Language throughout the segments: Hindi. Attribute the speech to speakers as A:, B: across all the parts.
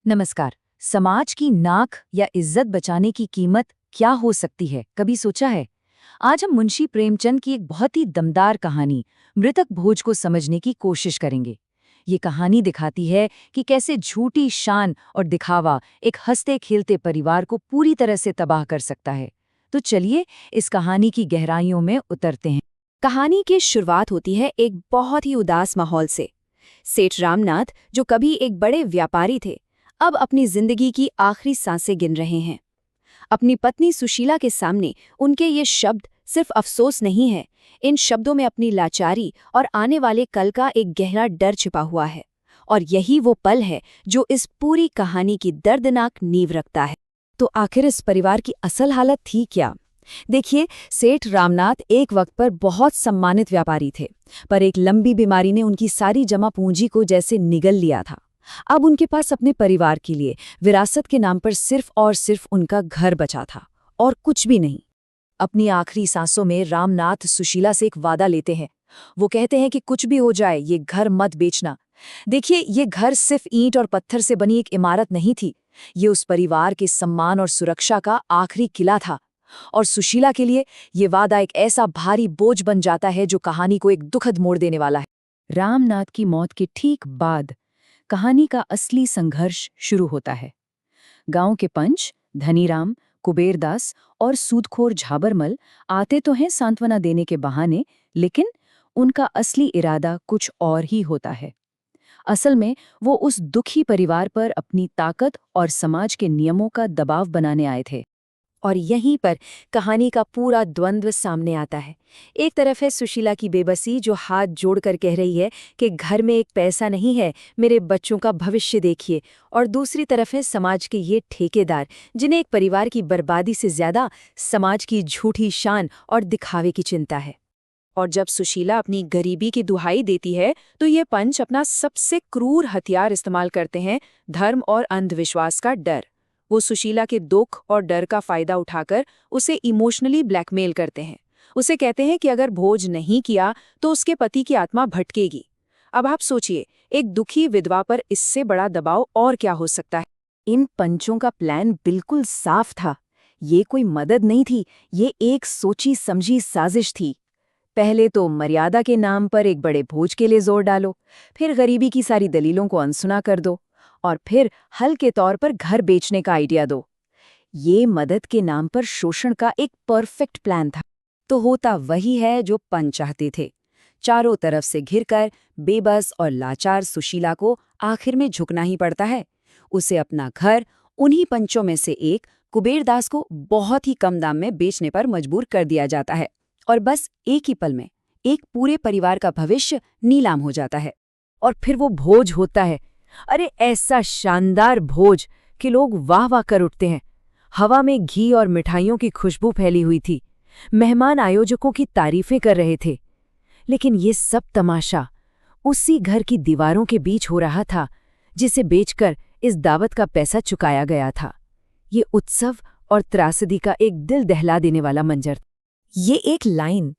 A: नमस्कार। समाज की नाक या इज्जत बचाने की कीमत क्या हो सकती है, कभी सोचा है? आज हम मुंशी प्रेमचंद की एक बहुत ही दमदार कहानी मृतक भोज को समझने की कोशिश करेंगे। ये कहानी दिखाती है कि कैसे झूठी शान और दिखावा एक हंसते खेलते परिवार को पूरी तरह से तबाह कर सकता है। तो चलिए इस कहानी की गहराइयों में उतरते हैं।
B: कहानी की शुरुआत होती है एक बहुत ही उदास माहौल से। सेठ रामनाथ, जो कभी एक बड़े व्यापारी थे, अब अपनी जिंदगी की आखिरी सांसें गिन रहे हैं। अपनी पत्नी सुशीला के सामने उनके ये शब्द सिर्फ अफसोस नहीं है, इन शब्दों में अपनी लाचारी और आने वाले कल का एक गहरा डर छिपा हुआ है। और यही वो पल है जो इस पूरी कहानी की दर्दनाक नींव रखता है। तो आखिर इस परिवार की असल हालत थी क्या? देखिए, सेठ रामनाथ एक वक्त पर बहुत सम्मानित व्यापारी थे, पर एक लंबी बीमारी ने उनकी सारी जमा पूंजी को जैसे निगल लिया था। अब उनके पास अपने परिवार के लिए विरासत के नाम पर सिर्फ और सिर्फ उनका घर बचा था, और कुछ भी नहीं।
A: अपनी आखिरी सांसों में रामनाथ सुशीला से एक वादा लेते हैं। वो कहते हैं कि कुछ भी हो जाए ये घर मत बेचना। देखिए, ये घर सिर्फ ईंट और पत्थर से बनी एक इमारत नहीं थी, ये उस परिवार के सम्मान और सुरक्षा का आखिरी किला था। और सुशीला के लिए ये वादा एक ऐसा भारी बोझ बन जाता है जो कहानी को एक दुखद मोड़ देने वाला है। रामनाथ की मौत के ठीक बाद कहानी का असली संघर्ष शुरू होता है। गांव के पंच धनीराम, कुबेरदास और सूदखोर झाबरमल आते तो हैं सांत्वना देने के बहाने, लेकिन उनका असली इरादा कुछ और ही होता है। असल में वो उस दुखी परिवार पर अपनी ताकत और समाज के नियमों का दबाव बनाने आए थे।
B: और यहीं पर कहानी का पूरा द्वंद्व सामने आता है। एक तरफ है सुशीला की बेबसी, जो हाथ जोड़कर कह रही है कि घर में एक पैसा नहीं है, मेरे बच्चों का भविष्य देखिए। और दूसरी तरफ है समाज के ये ठेकेदार, जिन्हें एक परिवार की बर्बादी से ज्यादा समाज की झूठी शान और दिखावे की चिंता है। और जब सुशीला अपनी गरीबी की दुहाई देती है, तो ये पंच अपना सबसे क्रूर हथियार इस्तेमाल करते हैं, धर्म और अंधविश्वास का डर। वो सुशीला के दुख और डर का फायदा उठाकर उसे इमोशनली ब्लैकमेल करते हैं। उसे कहते हैं कि अगर भोज नहीं किया तो उसके पति की आत्मा भटकेगी। अब आप सोचिए, एक दुखी विधवा पर इससे बड़ा दबाव और क्या हो सकता है।
A: इन पंचों का प्लान बिल्कुल साफ था। ये कोई मदद नहीं थी, ये एक सोची समझी साजिश थी। पहले तो मर्यादा के नाम पर एक बड़े भोज के लिए जोर डालो, फिर गरीबी की सारी दलीलों को अनसुना कर दो, और फिर हल के तौर पर घर बेचने का आइडिया दो। ये मदद के नाम पर शोषण का एक परफेक्ट प्लान था। तो होता वही है जो पंच चाहते थे। चारों तरफ से घिरकर बेबस और लाचार सुशीला को आखिर में झुकना ही पड़ता है। उसे अपना घर उन्हीं पंचों में से एक कुबेरदास को बहुत ही कम दाम में बेचने पर मजबूर कर दिया जाता है, और बस एक ही पल में एक पूरे परिवार का भविष्य नीलाम हो जाता है। और फिर वो भोज होता है। अरे ऐसा शानदार भोज कि लोग वाह वाह कर उठते हैं। हवा में घी और मिठाइयों की खुशबू फैली हुई थी। मेहमान आयोजकों की तारीफें कर रहे थे। लेकिन ये सब तमाशा उसी घर की दीवारों के बीच हो रहा था, जिसे बेचकर इस दावत का पैसा चुकाया गया था। ये उत्सव और त्रासदी का एक दिल दहला देने वाला मंजर।
B: ये एक लाइन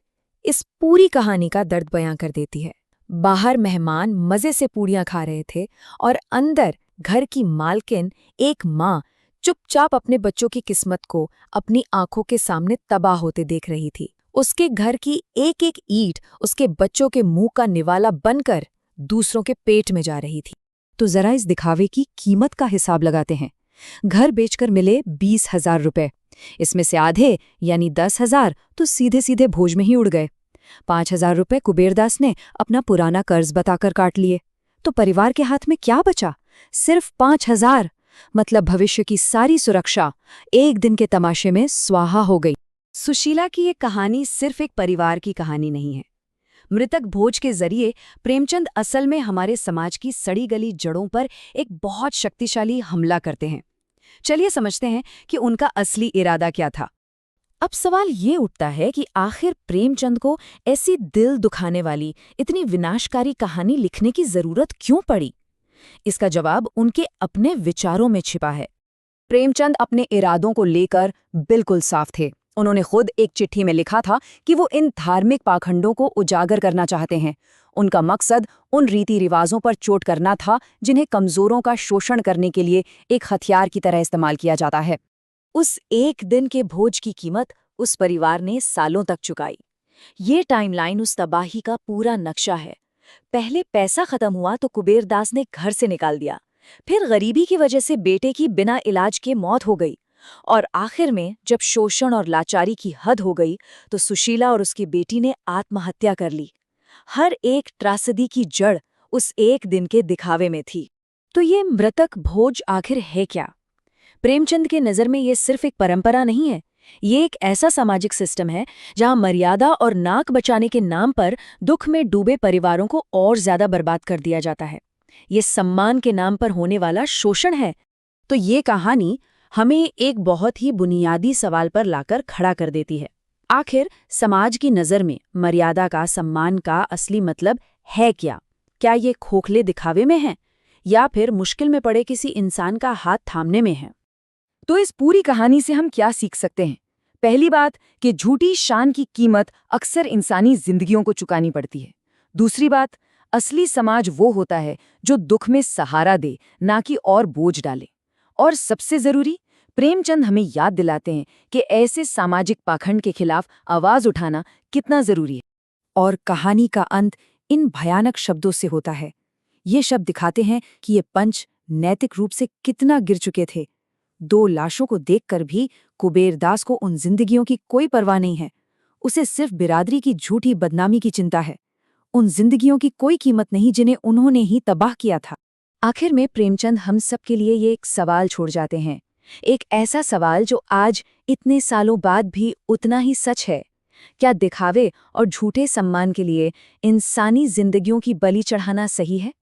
B: इस पूरी कहानी का दर्द बयां कर देती है। बाहर मेहमान मजे से पूड़ियां खा रहे थे, और अंदर घर की मालकिन, एक माँ, चुपचाप अपने बच्चों की किस्मत को अपनी आंखों के सामने तबाह होते देख रही थी। उसके घर की एक एक ईंट उसके बच्चों के मुंह का निवाला बनकर दूसरों के पेट में जा रही थी।
A: तो जरा इस दिखावे की कीमत का हिसाब लगाते हैं। घर बेचकर मिले 20,000 रुपए। इसमें से आधे यानी 10,000 तो सीधे सीधे भोज में ही उड़ गए। 5,000 रुपए कुबेरदास ने अपना पुराना कर्ज बताकर काट लिए। तो परिवार के हाथ में क्या बचा? सिर्फ 5,000। मतलब भविष्य की सारी सुरक्षा एक दिन के तमाशे में स्वाहा हो गई।
B: सुशीला की ये कहानी सिर्फ एक परिवार की कहानी नहीं है। मृतक भोज के जरिए प्रेमचंद असल में हमारे समाज की सड़ी गली जड़ों पर एक बहुत शक्तिशाली हमला करते हैं। चलिए समझते हैं कि उनका असली इरादा क्या था। अब सवाल ये उठता है कि आखिर प्रेमचंद को ऐसी दिल दुखाने वाली, इतनी विनाशकारी कहानी लिखने की जरूरत क्यों पड़ी? इसका जवाब उनके अपने विचारों में छिपा है। प्रेमचंद अपने इरादों को लेकर बिल्कुल साफ थे।
A: उन्होंने खुद एक चिट्ठी में लिखा था कि वो इन धार्मिक पाखंडों को उजागर करना चाहते हैं। उनका मकसद उन रीति रिवाजों पर चोट करना था जिन्हें कमजोरों का शोषण करने के लिए एक हथियार की तरह इस्तेमाल किया जाता है। उस एक दिन के भोज की कीमत उस परिवार ने सालों तक चुकाई। ये टाइमलाइन उस तबाही का पूरा नक्शा है। पहले पैसा खत्म हुआ तो कुबेरदास ने घर से निकाल दिया, फिर गरीबी की वजह से बेटे की बिना इलाज के मौत हो गई, और आखिर में जब शोषण और लाचारी की हद हो गई तो सुशीला और उसकी बेटी ने आत्महत्या कर ली। हर एक त्रासदी की जड़ उस एक दिन के दिखावे में थी। तो ये मृतक भोज आखिर है क्या? प्रेमचंद के नज़र में ये सिर्फ एक परंपरा नहीं है, ये एक ऐसा सामाजिक सिस्टम है जहां मर्यादा और नाक बचाने के नाम पर दुख में डूबे परिवारों को और ज्यादा बर्बाद कर दिया जाता है। ये सम्मान के नाम पर होने वाला शोषण है। तो ये कहानी हमें एक बहुत ही बुनियादी सवाल पर लाकर खड़ा कर देती है। आखिर समाज की नज़र में मर्यादा का, सम्मान का असली मतलब है क्या? क्या ये खोखले दिखावे में है या फिर मुश्किल में पड़े किसी इंसान का हाथ थामने में है? तो इस पूरी कहानी से हम क्या सीख सकते हैं? पहली बात कि झूठी शान की कीमत अक्सर इंसानी जिंदगियों को चुकानी पड़ती है। दूसरी बात, असली समाज वो होता है जो दुख में सहारा दे, ना कि और बोझ डाले। और सबसे जरूरी, प्रेमचंद हमें याद दिलाते हैं कि ऐसे सामाजिक पाखंड के खिलाफ आवाज उठाना कितना जरूरी है। और कहानी का अंत इन भयानक शब्दों से होता है। ये शब्द दिखाते हैं कि ये पंच नैतिक रूप से कितना गिर चुके थे। 2 लाशों को देखकर भी कुबेरदास को उन जिंदगियों की कोई परवाह नहीं है। उसे सिर्फ बिरादरी की झूठी बदनामी की चिंता है। उन जिंदगियों की कोई कीमत नहीं जिन्हें उन्होंने ही तबाह किया था। आखिर में प्रेमचंद हम सब के लिए ये एक सवाल छोड़ जाते हैं, एक ऐसा सवाल जो आज इतने सालों बाद भी उतना ही सच है। क्या दिखावे और झूठे सम्मान के लिए इंसानी जिंदगियों की बलि चढ़ाना सही है?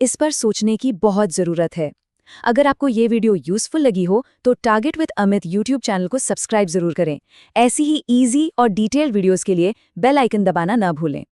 A: इस पर सोचने की बहुत ज़रूरत है। अगर आपको ये वीडियो यूज़फुल लगी हो तो target with Amit YouTube channel को सब्सक्राइब ज़रूर करें। ऐसी ही ईजी और डिटेल्ड वीडियोज़ के लिए बेल आइकन दबाना ना भूलें।